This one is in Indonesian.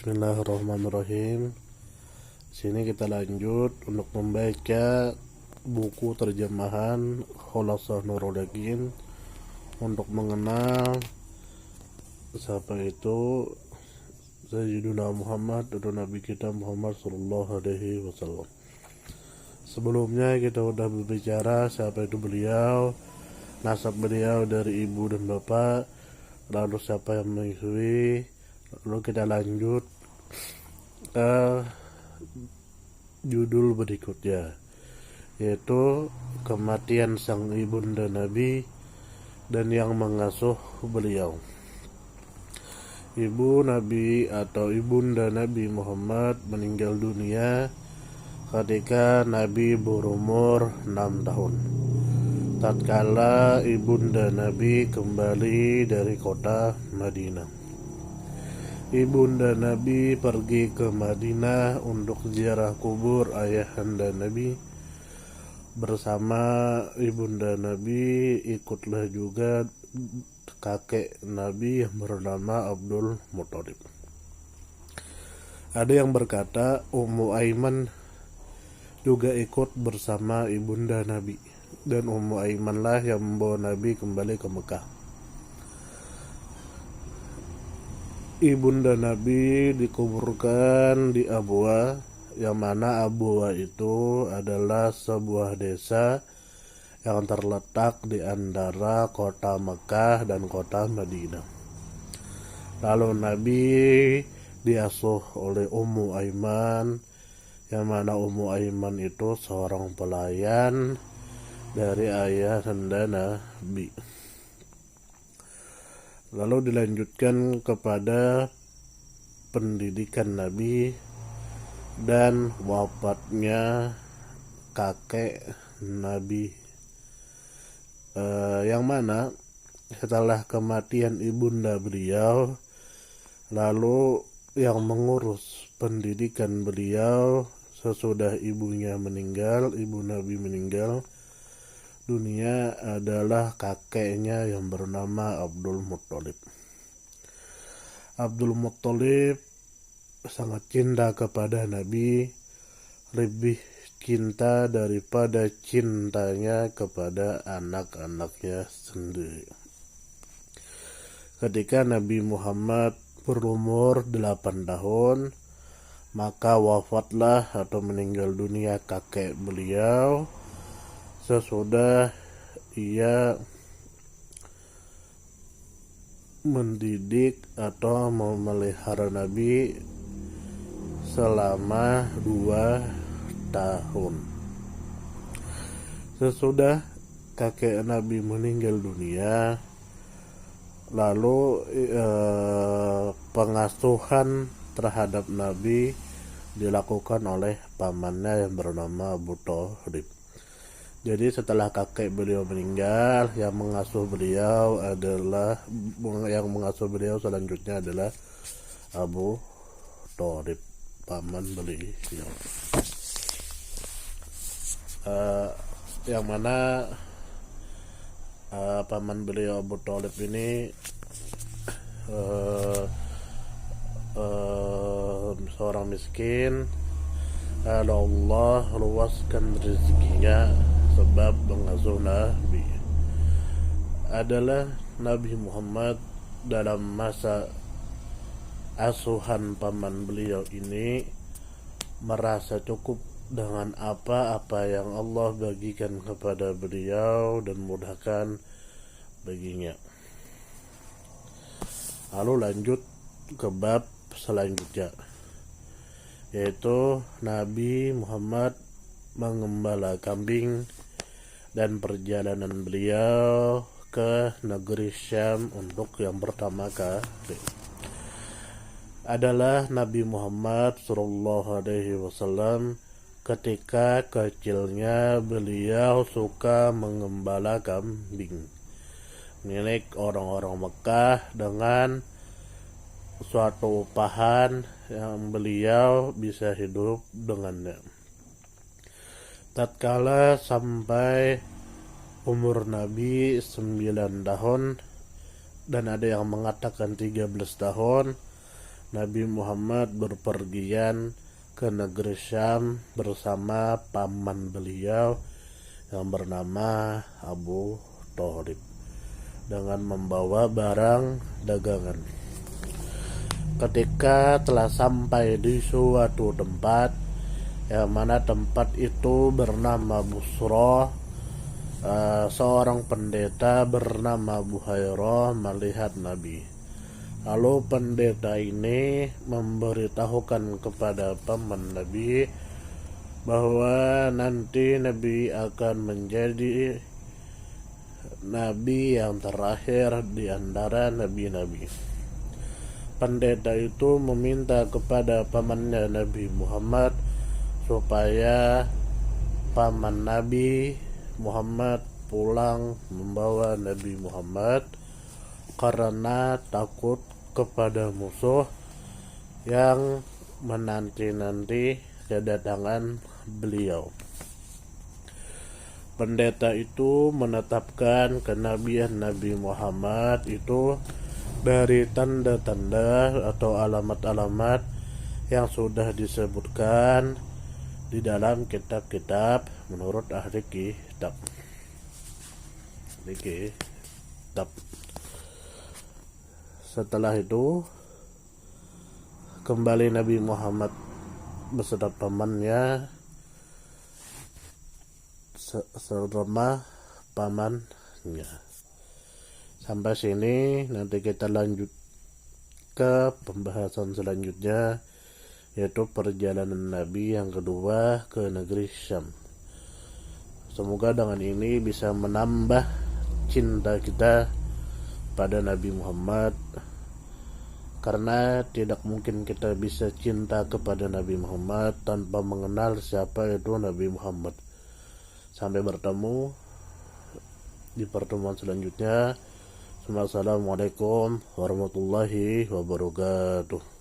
Bismillahirrahmanirrahim. Sini kita lanjut untuk membaca buku terjemahan Khulasah Nurul Yakin untuk mengenal siapa itu Sayyiduna Muhammad atau Nabi kita Muhammad sallallahu alaihi wasallam. Sebelumnya kita sudah berbicara siapa itu beliau, nasab beliau dari ibu dan bapak, lalu siapa yang menyusui. Lalu kita lanjut ke judul berikutnya, yaitu kematian sang ibunda Nabi dan yang mengasuh beliau. Ibu Nabi atau ibunda Nabi Muhammad meninggal dunia ketika Nabi berumur 6 tahun. Tatkala ibunda Nabi kembali dari kota Madinah. Ibunda Nabi pergi ke Madinah untuk ziarah kubur ayahanda Nabi. Bersama ibunda Nabi ikutlah juga kakek Nabi yang bernama Abdul Muthalib. Ada yang berkata Ummu Aiman juga ikut bersama ibunda Nabi, dan Ummu Aiman lah yang membawa Nabi kembali ke Mekah. Ibunda Nabi dikuburkan di Abwa, yang mana Abwa itu adalah sebuah desa yang terletak di antara kota Mekah dan kota Madinah. Lalu Nabi diasuh oleh Ummu Aiman, yang mana Ummu Aiman itu seorang pelayan dari ayah anda Nabi. Lalu dilanjutkan kepada pendidikan Nabi dan wafatnya kakek Nabi, yang mana setelah kematian ibunda beliau, lalu yang mengurus pendidikan beliau sesudah ibunya meninggal, ibu Nabi meninggal dunia adalah kakeknya yang bernama Abdul Muthalib. Abdul Muthalib sangat cinta kepada Nabi, lebih cinta daripada cintanya kepada anak-anaknya sendiri. Ketika Nabi Muhammad berumur 8 tahun, maka wafatlah atau meninggal dunia kakek beliau sesudah ia mendidik atau memelihara Nabi selama 2 tahun. Sesudah kakek Nabi meninggal dunia, lalu pengasuhan terhadap Nabi dilakukan oleh pamannya yang bernama Abu Thalib. Jadi setelah kakek beliau meninggal, yang mengasuh beliau selanjutnya adalah Abu Thalib, paman beliau. Yang mana paman beliau Abu Thalib ini seorang miskin. Allah luaskan rezekinya sebab mengasuh Nabi. Adalah Nabi Muhammad dalam masa asuhan paman beliau ini merasa cukup dengan apa-apa yang Allah bagikan kepada beliau dan mudahkan baginya. Lalu lanjut ke bab selanjutnya, yaitu Nabi Muhammad mengembala kambing dan perjalanan beliau ke negeri Syam untuk yang pertama kali. Adalah Nabi Muhammad sallallahu alaihi wasallam ketika kecilnya beliau suka mengembala kambing milik orang-orang Mekah dengan suatu upahan yang beliau bisa hidup dengannya. Tatkala sampai umur Nabi 9 tahun, dan ada yang mengatakan 13 tahun, Nabi Muhammad berpergian ke negeri Syam bersama paman beliau yang bernama Abu Thalib dengan membawa barang dagangan. Ketika telah sampai di suatu tempat, yang mana tempat itu bernama Busra, seorang pendeta bernama Buhairah melihat Nabi. Lalu pendeta ini memberitahukan kepada paman Nabi bahwa nanti Nabi akan menjadi Nabi yang terakhir di antara Nabi-Nabi. Pendeta itu meminta kepada pamannya Nabi Muhammad supaya paman Nabi Muhammad pulang membawa Nabi Muhammad karena takut kepada musuh yang menanti-nanti kedatangan beliau. Pendeta itu menetapkan kenabian Nabi Muhammad itu dari tanda-tanda atau alamat-alamat yang sudah disebutkan di dalam kitab-kitab menurut ahli kitab. Setelah itu kembali Nabi Muhammad beserta pamannya serta pamannya. Sampai sini, nanti kita lanjut ke pembahasan selanjutnya, yaitu perjalanan Nabi yang kedua ke negeri Syam. Semoga dengan ini bisa menambah cinta kita pada Nabi Muhammad, karena tidak mungkin kita bisa cinta kepada Nabi Muhammad tanpa mengenal siapa itu Nabi Muhammad. Sampai bertemu di pertemuan selanjutnya. Assalamualaikum warahmatullahi wabarakatuh.